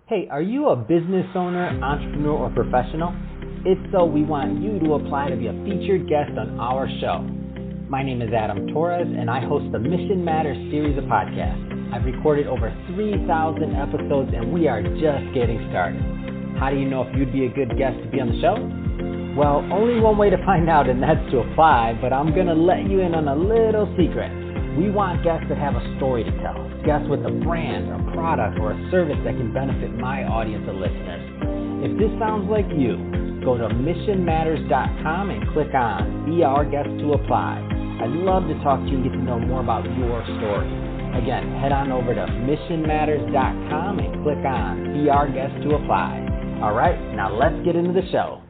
Hey, are you a business owner, entrepreneur, or professional? If so, we want you to apply to be a featured guest on our show. My name is Adam Torres, and I host the Mission Matters series of podcasts. I've recorded over 3,000 episodes, and we are just getting started. How do you know if you'd be a good guest to be on the show? Well, only one way to find out, and that's to apply, but I'm going to let you in on a little secret. We want guests that have a story to tell, guests with a brand, a product, or a service that can benefit my audience of listeners. If this sounds like you, go to missionmatters.com and click on Be Our Guest to apply. I'd love to talk to you and get to know more about your story. Again, head on over to missionmatters.com and click on Be Our Guest to apply. All right, now let's get into the show.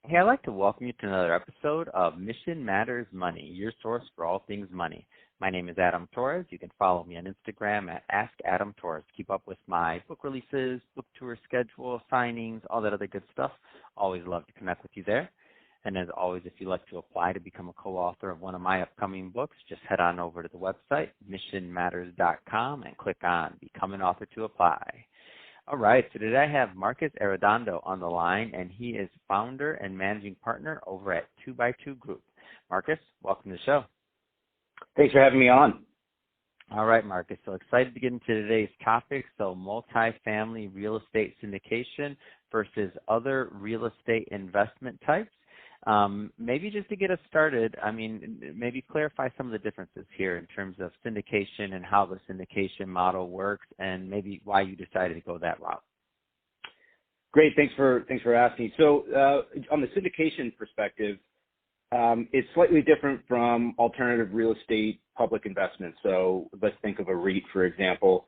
Hey, I'd like to welcome you to another episode of Mission Matters Money, your source for all things money. My name is Adam Torres. You can follow me on Instagram at AskAdamTorres. Keep up with my book releases, book tour schedule, signings, all that other good stuff. Always love to connect with you there. And as always, if you'd like to apply to become a co-author of one of my upcoming books, just head on over to the website, missionmatters.com, and click on Become an Author to apply. All right, so today I have Marcus Arredondo on the line, and he is founder and managing partner over at 2x2 Group. Marcus, welcome to the show. Thanks for having me on. All right, Marcus, so excited to get into today's topic. So multifamily real estate syndication versus other real estate investment types. Maybe just to get us started, maybe clarify some of the differences here in terms of syndication and how the syndication model works, and maybe why you decided to go that route. Great, thanks for asking. So on the syndication perspective, it's slightly different from alternative real estate public investments. So let's think of a REIT, for example.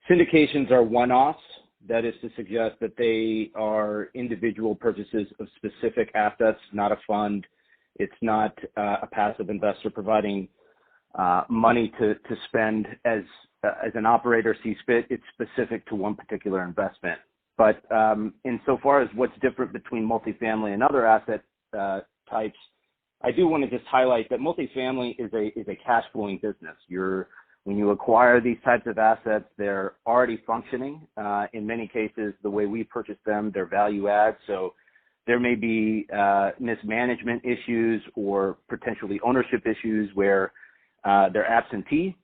Syndications are one-offs. That is to suggest that they are individual purchases of specific assets, not a fund. It's not a passive investor providing money to spend as an operator sees fit. It's specific to one particular investment. But insofar as what's different between multifamily and other asset types, I do want to just highlight that multifamily is a cash flowing business. When you acquire these types of assets, they're already functioning. In many cases, the way we purchase them, they're value add. So there may be mismanagement issues or potentially ownership issues where they're absentee,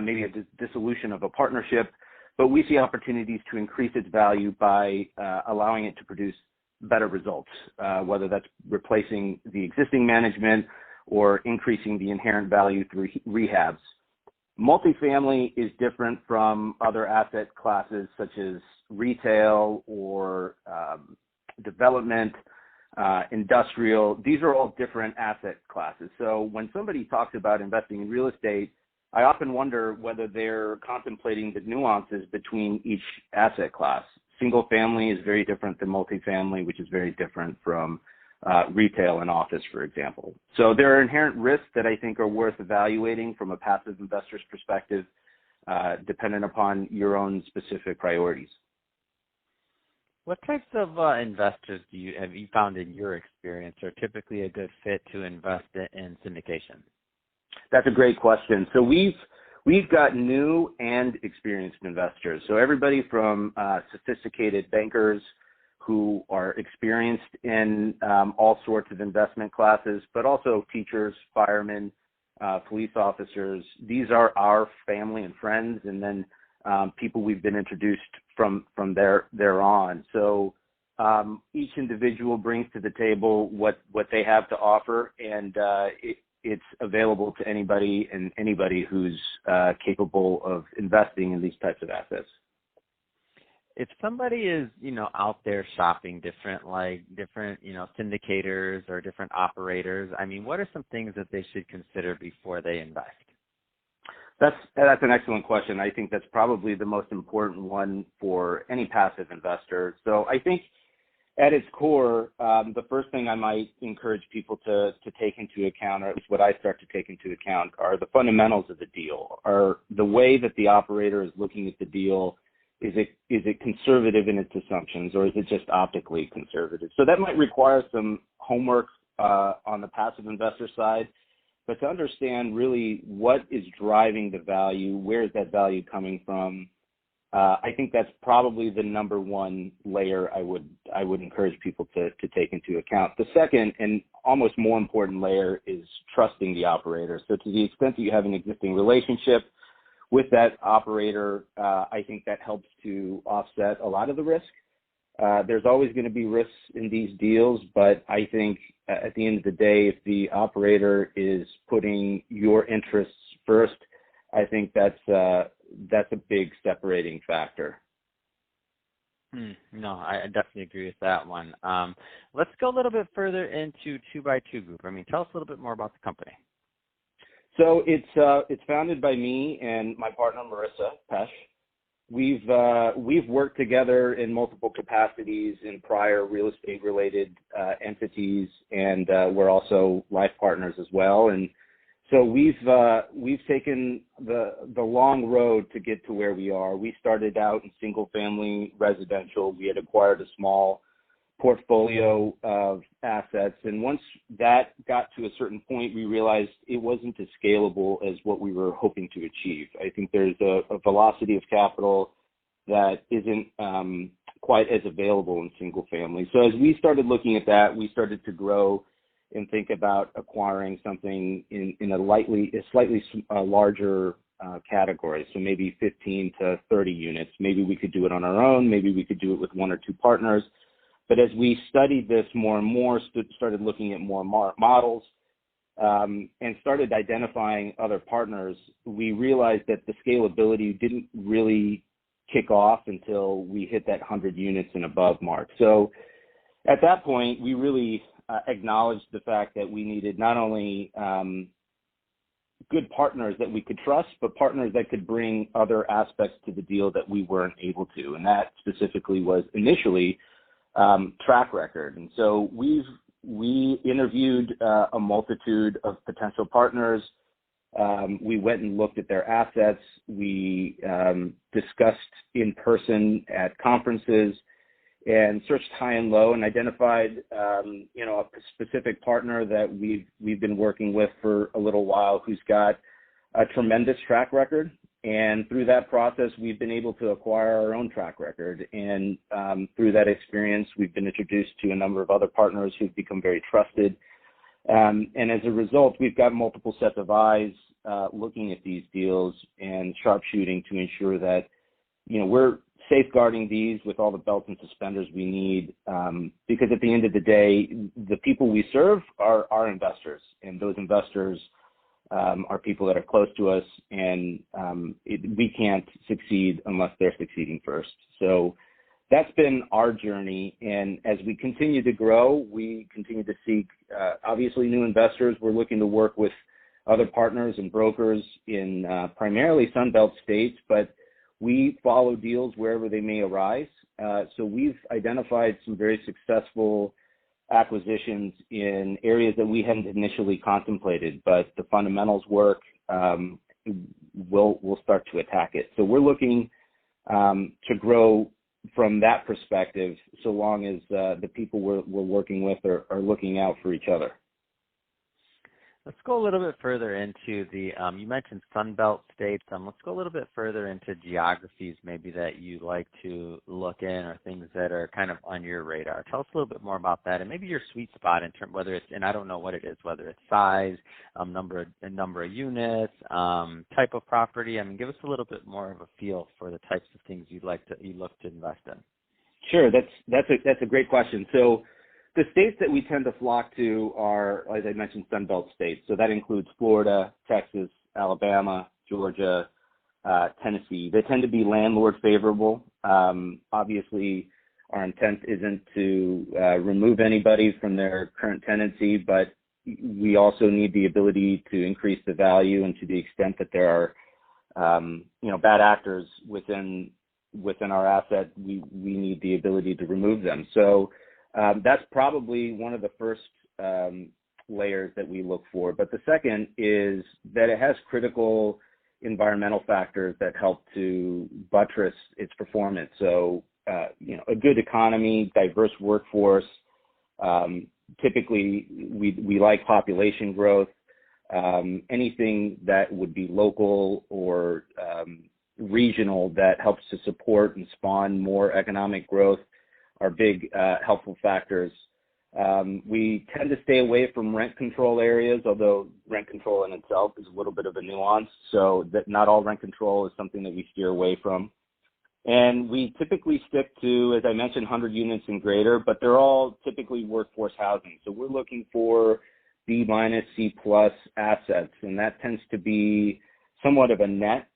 maybe a dissolution of a partnership. But we see opportunities to increase its value by allowing it to produce better results, whether that's replacing the existing management or increasing the inherent value through rehabs. Multifamily is different from other asset classes such as retail or development, industrial. These are all different asset classes. So when somebody talks about investing in real estate, I often wonder whether they're contemplating the nuances between each asset class. Single family is very different than multifamily, which is very different from retail and office, for example. So there are inherent risks that I think are worth evaluating from a passive investor's perspective, dependent upon your own specific priorities. What types of investors have you found in your experience are typically a good fit to invest in syndication? That's a great question. So we've got new and experienced investors. So everybody from sophisticated bankers who are experienced in all sorts of investment classes, but also teachers, firemen, police officers. These are our family and friends, and then people we've been introduced from there on. So each individual brings to the table what they have to offer, and it's available to anybody who's capable of investing in these types of assets. If somebody is, out there shopping different syndicators or different operators, what are some things that they should consider before they invest? That's an excellent question. I think that's probably the most important one for any passive investor. So I think at its core, the first thing I might encourage people to take into account, or at least what I start to take into account, are the fundamentals of the deal. Are the way that the operator is looking at the deal, is it conservative in its assumptions, or is it just optically conservative? So that might require some homework on the passive investor side. but to understand really what is driving the value, where is that value coming from. I think that's probably the number one layer I would encourage people to take into account. The second and almost more important layer is trusting the operator. So to the extent that you have an existing relationship with that operator, I think that helps to offset a lot of the risk. There's always going to be risks in these deals, but I think at the end of the day, if the operator is putting your interests first, I think that's a big separating factor. No, I definitely agree with that one. Let's go a little bit further into 2x2 Group. I mean, tell us a little bit more about the company. So it's founded by me and my partner Marissa Pesh. We've worked together in multiple capacities in prior real estate related entities, and we're also life partners as well. And so we've taken the long road to get to where we are. We started out in single family residential. We had acquired a small portfolio of assets, and once that got to a certain point, we realized it wasn't as scalable as what we were hoping to achieve. I think there's a velocity of capital that isn't quite as available in single family. So as we started looking at that, we started to grow and think about acquiring something in a slightly larger category. So maybe 15 to 30 units. Maybe we could do it on our own. Maybe we could do it with one or two partners. But as we studied this more and more, started looking at more models, and started identifying other partners, we realized that the scalability didn't really kick off until we hit that 100 units and above mark. So at that point, we really acknowledged the fact that we needed not only good partners that we could trust, but partners that could bring other aspects to the deal that we weren't able to. And that specifically was initially track record. And so we interviewed a multitude of potential partners. We went and looked at their assets. We discussed in person at conferences and searched high and low and identified, a specific partner that we've been working with for a little while who's got a tremendous track record. And through that process, we've been able to acquire our own track record. And through that experience, we've been introduced to a number of other partners who've become very trusted. And as a result, we've got multiple sets of eyes looking at these deals and sharpshooting to ensure that, we're safeguarding these with all the belts and suspenders we need. Because at the end of the day, the people we serve are our investors, and those investors are people that are close to us, and we can't succeed unless they're succeeding first. So that's been our journey. And as we continue to grow, we continue to seek, obviously, new investors. We're looking to work with other partners and brokers in primarily Sunbelt states, but we follow deals wherever they may arise. So we've identified some very successful acquisitions in areas that we hadn't initially contemplated, but the fundamentals work. We'll start to attack it. So we're looking to grow from that perspective, so long as the people we're working with are looking out for each other. Let's go a little bit further into the, you mentioned Sunbelt states. Let's go a little bit further into geographies maybe that you like to look in, or things that are kind of on your radar. Tell us a little bit more about that, and maybe your sweet spot in terms, whether it's, and I don't know what it is, whether it's size, number of units, type of property. I mean, give us a little bit more of a feel for the types of things you look to invest in. Sure, that's a great question. So the states that we tend to flock to are, as I mentioned, Sunbelt states. So that includes Florida, Texas, Alabama, Georgia, Tennessee. They tend to be landlord favorable. Obviously, our intent isn't to remove anybody from their current tenancy, but we also need the ability to increase the value, and to the extent that there are, bad actors within our asset, we need the ability to remove them. So that's probably one of the first layers that we look for. But the second is that it has critical environmental factors that help to buttress its performance. So, a good economy, diverse workforce. Typically, we like population growth. anything that would be local or regional that helps to support and spawn more economic growth are big helpful factors. We tend to stay away from rent control areas, although rent control in itself is a little bit of a nuance, so that not all rent control is something that we steer away from. And we typically stick to, as I mentioned, 100 units and greater, but they're all typically workforce housing. So we're looking for B-, C+ assets, and that tends to be somewhat of a net.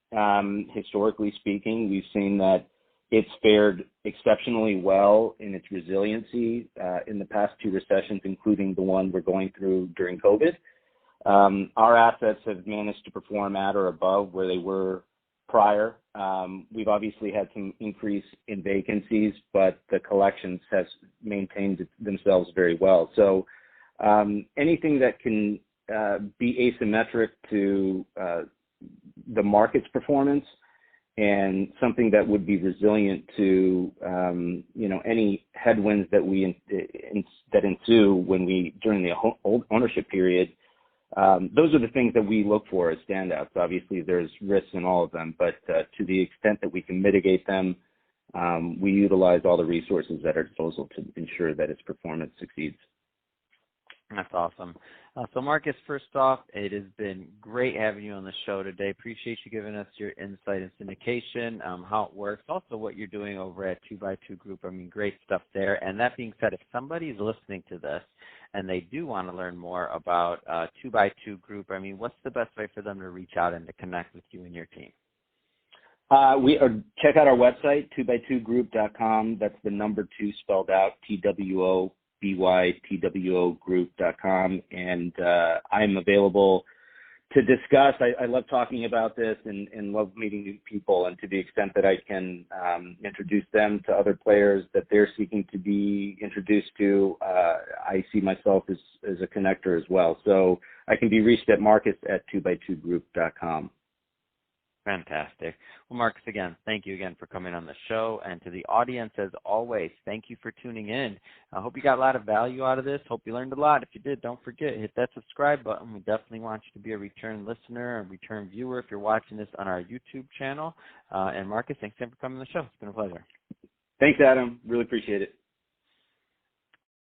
Historically speaking, we've seen that it's fared exceptionally well in its resiliency in the past two recessions, including the one we're going through during COVID. Our assets have managed to perform at or above where they were prior. We've obviously had some increase in vacancies, but the collections has maintained themselves very well. So anything that can be asymmetric to the market's performance and something that would be resilient to any headwinds that that ensue during the ownership period. Those are the things that we look for as standouts. Obviously, there's risks in all of them, but to the extent that we can mitigate them, we utilize all the resources at our disposal to ensure that its performance succeeds. That's awesome. So, Marcus, first off, it has been great having you on the show today. Appreciate you giving us your insight in syndication, how it works, also what you're doing over at 2x2 Group. I mean, great stuff there. And that being said, if somebody's listening to this and they do want to learn more about 2x2 Group, I mean, what's the best way for them to reach out and to connect with you and your team? Check out our website, 2x2group.com. That's the number 2 spelled out, TWOBYTWOgroup.com, and I'm available to discuss. I love talking about this and love meeting new people, and to the extent that I can introduce them to other players that they're seeking to be introduced to, I see myself as a connector as well. So I can be reached at marcus@2x2group.com. Fantastic. Well, Marcus, again, thank you again for coming on the show. And to the audience, as always, thank you for tuning in. I hope you got a lot of value out of this. Hope you learned a lot. If you did, don't forget, hit that subscribe button. We definitely want you to be a return listener and return viewer if you're watching this on our YouTube channel. And Marcus, thanks again for coming on the show. It's been a pleasure. Thanks, Adam. Really appreciate it.